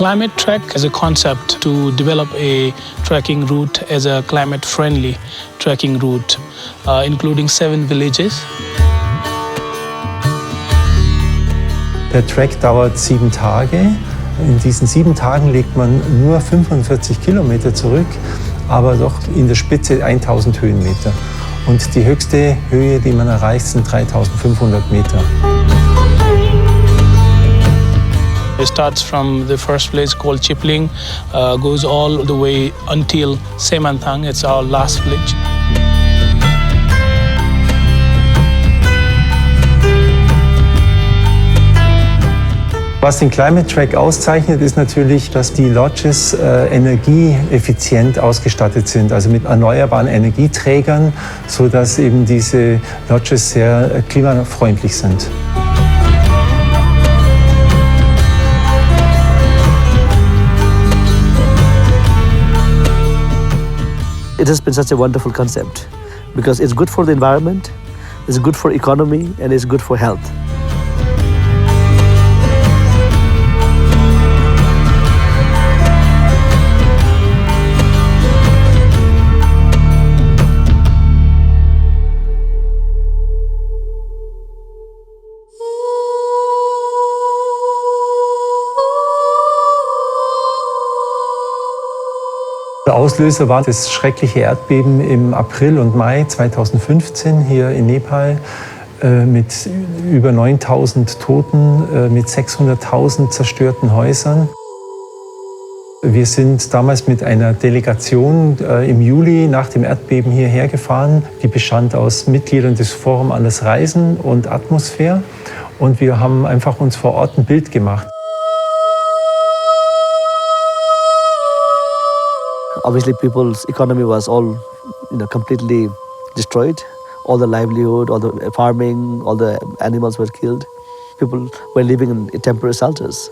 Climate Trek is a concept to develop a trekking route as a climate-friendly trekking route, including 7 villages. Der Trek dauert 7 Tage. In diesen 7 Tagen legt man nur 45 Kilometer zurück, aber doch in der Spitze 1000 Höhenmeter. Und die höchste Höhe, die man erreicht, sind 3500 Meter. It starts from the first place called Chipling, goes all the way until Semanthang. It's our last village. Was den Climate Trek auszeichnet, ist natürlich, dass die Lodges energieeffizient ausgestattet sind, also mit erneuerbaren Energieträgern, sodass eben diese Lodges sehr klimafreundlich sind. It has been such a wonderful concept because it's good for the environment, it's good for economy, and it's good for health. Der Auslöser war das schreckliche Erdbeben im April und Mai 2015 hier in Nepal mit über 9000 Toten, mit 600.000 zerstörten Häusern. Wir sind damals mit einer Delegation im Juli nach dem Erdbeben hierher gefahren. Die bestand aus Mitgliedern des Forums anders Reisen und Atmosfair. Und wir haben einfach uns vor Ort ein Bild gemacht. Obviously, people's economy was all, completely destroyed. All the livelihood, all the farming, all the animals were killed. People were living in temporary shelters.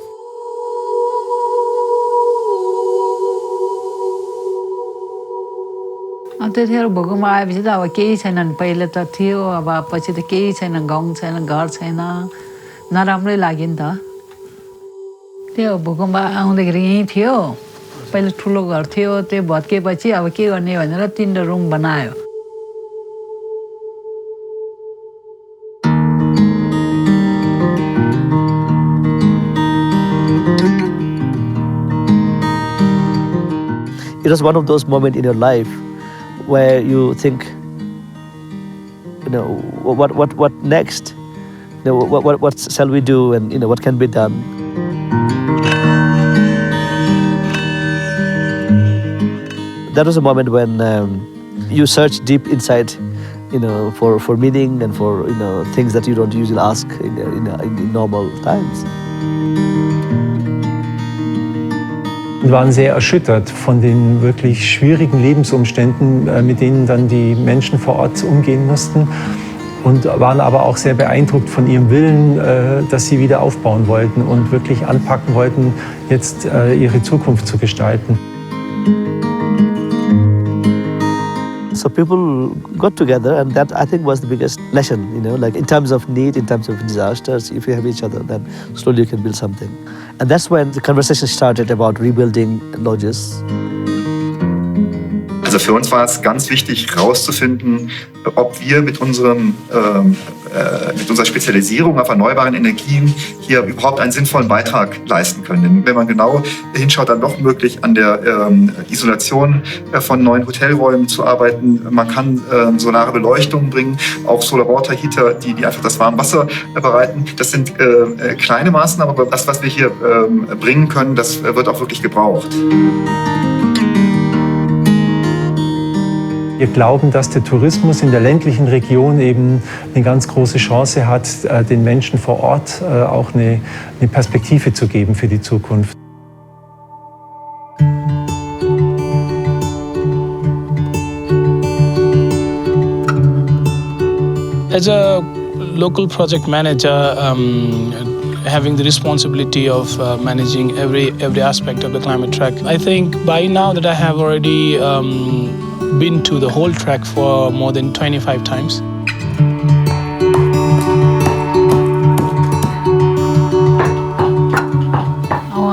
त्यतिखेर भूकम्प आएपछि त अब केही छैन पहिले त थियो अब पछि त केही छैन गाउँ छैन घर छैन नराम्रै लाग्यो नि त त्यो भूकम्प आउँदाखेरि यही थियो पहिले ठुलो घर थियो त्यो भत्केपछि अब के गर्ने भनेर 3 रुम बनायो It was one of those moments in your life where you think, what next? What shall we do, and what can be done? That was a moment when you search deep inside, for meaning and for things that you don't usually ask in normal times. Wir waren sehr erschüttert von den wirklich schwierigen Lebensumständen, mit denen dann die Menschen vor Ort umgehen mussten und waren aber auch sehr beeindruckt von ihrem Willen, dass sie wieder aufbauen wollten und wirklich anpacken wollten, jetzt ihre Zukunft zu gestalten. So people got together, and that I think was the biggest lesson, like in terms of need, in terms of disasters, if you have each other, then slowly you can build something. And that's when the conversation started about rebuilding lodges. Also für uns war es ganz wichtig, herauszufinden, ob wir mit unserer Spezialisierung auf erneuerbaren Energien hier überhaupt einen sinnvollen Beitrag leisten können. Denn wenn man genau hinschaut, dann doch möglich an der Isolation von neuen Hotelräumen zu arbeiten. Man kann solare Beleuchtung bringen, auch Solar-Water-Heater, die einfach das warme Wasser bereiten. Das sind kleine Maßnahmen, aber das, was wir hier bringen können, das wird auch wirklich gebraucht. Wir glauben, dass der Tourismus in der ländlichen Region eben eine ganz große Chance hat, den Menschen vor Ort auch eine Perspektive zu geben für die Zukunft. As a local project manager, having the responsibility of managing every aspect of the climate track, I think by now that I have already been to the whole track for more than 25 times.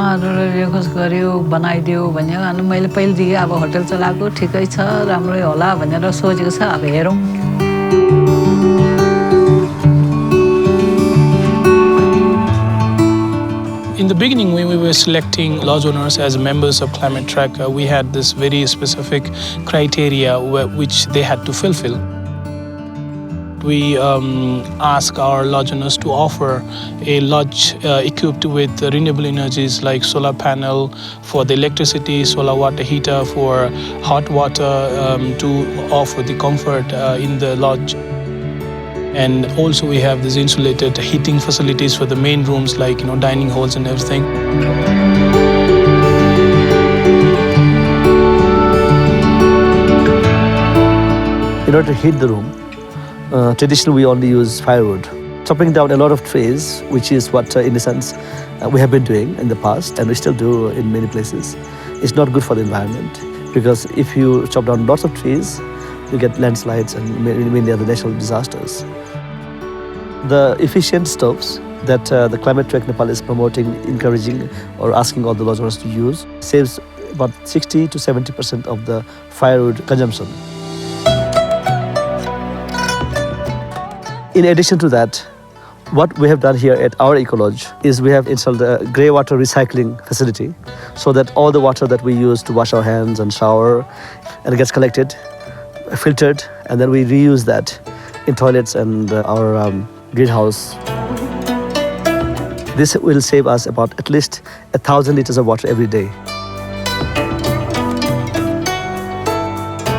उहाँहरूले गर्यो खोज गर्यो बनाइदियो भन्यो अनि मैले पहिलेदेखि अब होटल चलाएको ठिकै छ राम्रै होला भनेर सोचेको छ अब हेरौँ In the beginning, when we were selecting lodge owners as members of Climate Trek, we had this very specific criteria which they had to fulfill. We ask our lodge owners to offer a lodge equipped with renewable energies like solar panel for the electricity, solar water heater for hot water to offer the comfort in the lodge. And also we have these insulated heating facilities for the main rooms like dining halls and everything. In order to heat the room, traditionally we only use firewood. Chopping down a lot of trees, which is what in a sense we have been doing in the past and we still do in many places, is not good for the environment because if you chop down lots of trees, you get landslides and many other natural disasters. The efficient stoves that the Climate Trek Nepal is promoting, encouraging or asking all the lodge owners to use saves about 60 to 70% of the firewood consumption. In addition to that, what we have done here at our eco-lodge is we have installed a grey water recycling facility so that all the water that we use to wash our hands and shower and it gets collected, filtered, and then we reuse that in toilets and our greenhouse. This will save us about at least 1,000 liters of water every day.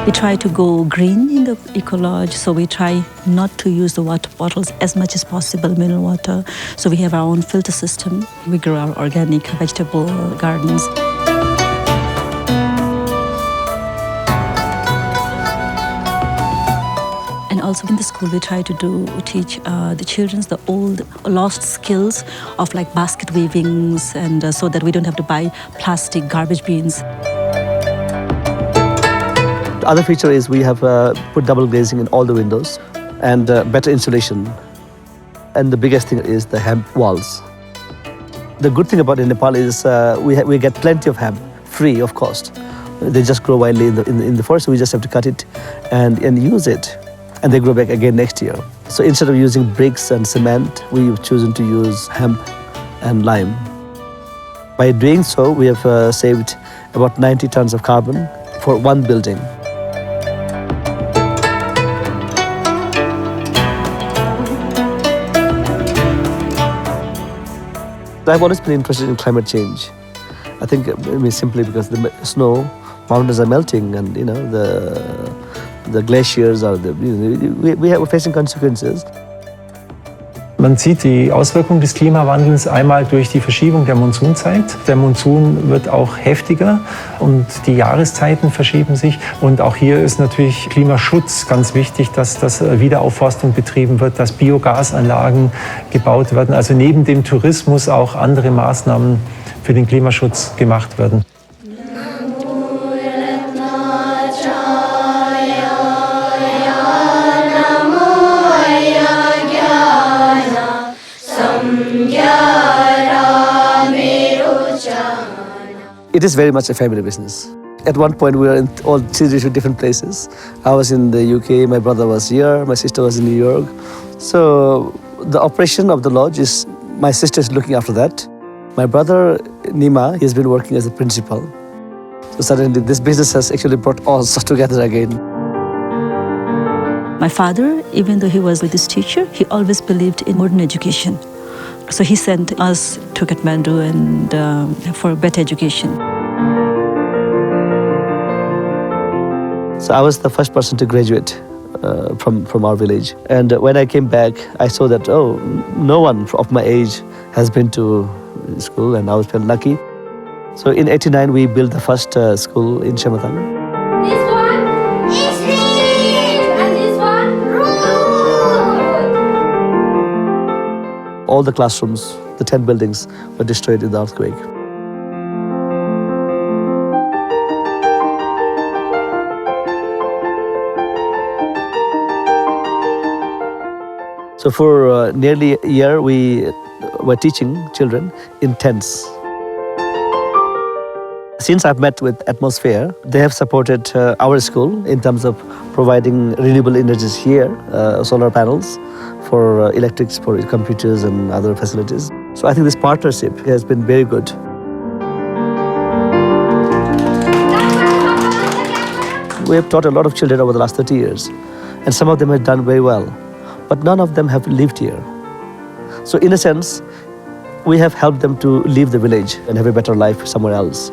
We try to go green in the eco-lodge, so we try not to use the water bottles as much as possible, mineral water. So we have our own filter system. We grow our organic vegetable gardens. And also in the school, we try to teach the children the old lost skills of like basket weavings, and so that we don't have to buy plastic garbage bins. The other feature is we have put double glazing in all the windows and better insulation. And the biggest thing is the hemp walls. The good thing about in Nepal is we get plenty of hemp, free of cost. They just grow wildly in the forest, so we just have to cut it and use it. And they grow back again next year. So instead of using bricks and cement, we've chosen to use hemp and lime. By doing so, we have saved about 90 tons of carbon for one building. I've always been interested in climate change. I think simply because the snow, mountains are melting, and the glaciers are we are facing consequences. Man sieht die Auswirkungen des Klimawandels einmal durch die Verschiebung der Monsunzeit. Der Monsun wird auch heftiger und die Jahreszeiten verschieben sich. Und auch hier ist natürlich Klimaschutz ganz wichtig, dass Wiederaufforstung betrieben wird, dass Biogasanlagen gebaut werden. Also neben dem Tourismus auch andere Maßnahmen für den Klimaschutz gemacht werden. It is very much a family business. At one point, we were in all three different places. I was in the UK, my brother was here, my sister was in New York. So the operation of the lodge is, my sister is looking after that. My brother, Nima, he has been working as a principal. So suddenly this business has actually brought us together again. My father, even though he was with this teacher, he always believed in modern education. So he sent us to Kathmandu and for better education. So I was the first person to graduate from our village. And when I came back, I saw that, no one of my age has been to school, and I was felt lucky. So in '89, we built the first school in Shematang. This one is lead, and this one road. All the classrooms, the 10 buildings, were destroyed in the earthquake. So for nearly a year, we were teaching children in tents. Since I've met with Atmosphere, they have supported our school in terms of providing renewable energies here, solar panels for electrics, for computers and other facilities. So I think this partnership has been very good. We have taught a lot of children over the last 30 years, and some of them have done very well, but none of them have lived here. So in a sense, we have helped them to leave the village and have a better life somewhere else.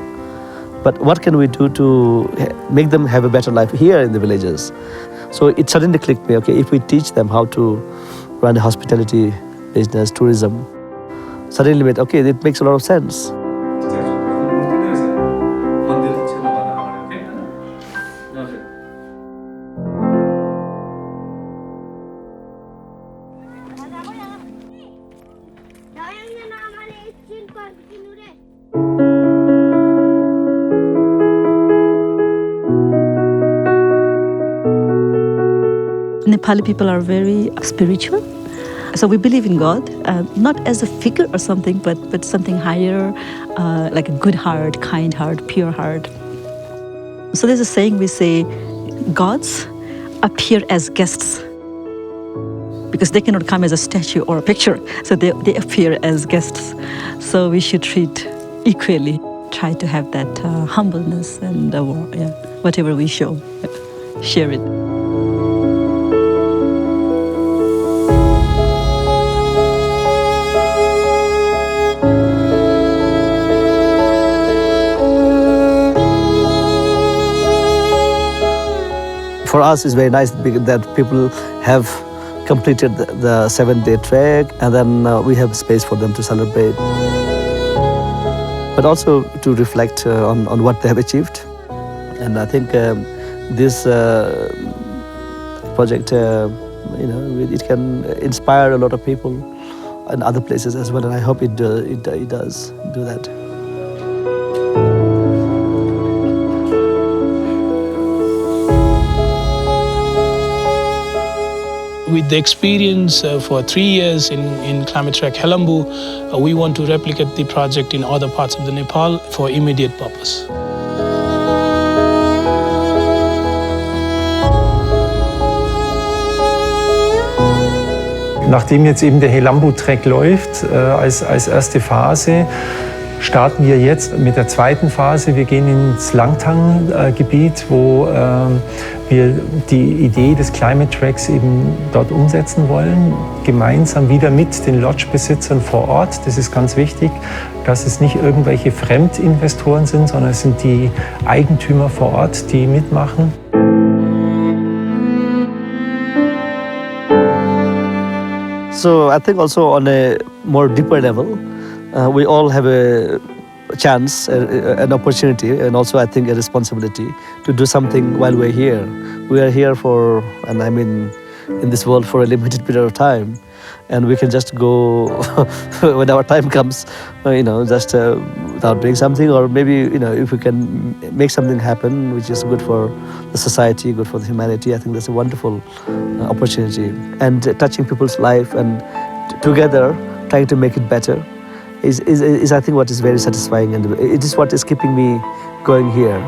But what can we do to make them have a better life here in the villages? So it suddenly clicked me, okay, if we teach them how to run a hospitality business, tourism, suddenly made, okay, it makes a lot of sense. Nepali people are very spiritual. So we believe in God, not as a figure or something, but something higher, like a good heart, kind heart, pure heart. So there's a saying we say, gods appear as guests, because they cannot come as a statue or a picture, so they appear as guests. So we should treat equally, try to have that humbleness and whatever we show, share it. For us, it's very nice that people have completed the 7-day trek, and then we have space for them to celebrate, but also to reflect on what they have achieved. And I think this project, it can inspire a lot of people in other places as well, and I hope it does do that. With the experience for 3 years in Climate Trek Helambu, we want to replicate the project in other parts of the Nepal for immediate purpose. Nachdem jetzt eben der Helambu-Trek läuft, als erste Phase, starten wir jetzt mit der zweiten Phase. Wir gehen ins Langtang-Gebiet, wo wir die Idee des Climate Treks eben dort umsetzen wollen, gemeinsam wieder mit den Lodge-Besitzern vor Ort. Das ist ganz wichtig, dass es nicht irgendwelche Fremdinvestoren sind, sondern es sind die Eigentümer vor Ort, die mitmachen. So I think also on a more deeper level, we all have a chance, an opportunity, and also I think a responsibility to do something while we're here. We are here for, and I mean, in this world for a limited period of time, and we can just go when our time comes, just without doing something, or maybe if we can make something happen which is good for the society, good for the humanity. I think that's a wonderful opportunity, and touching people's life and together trying to make it better is I think what is very satisfying, and it is what is keeping me going here.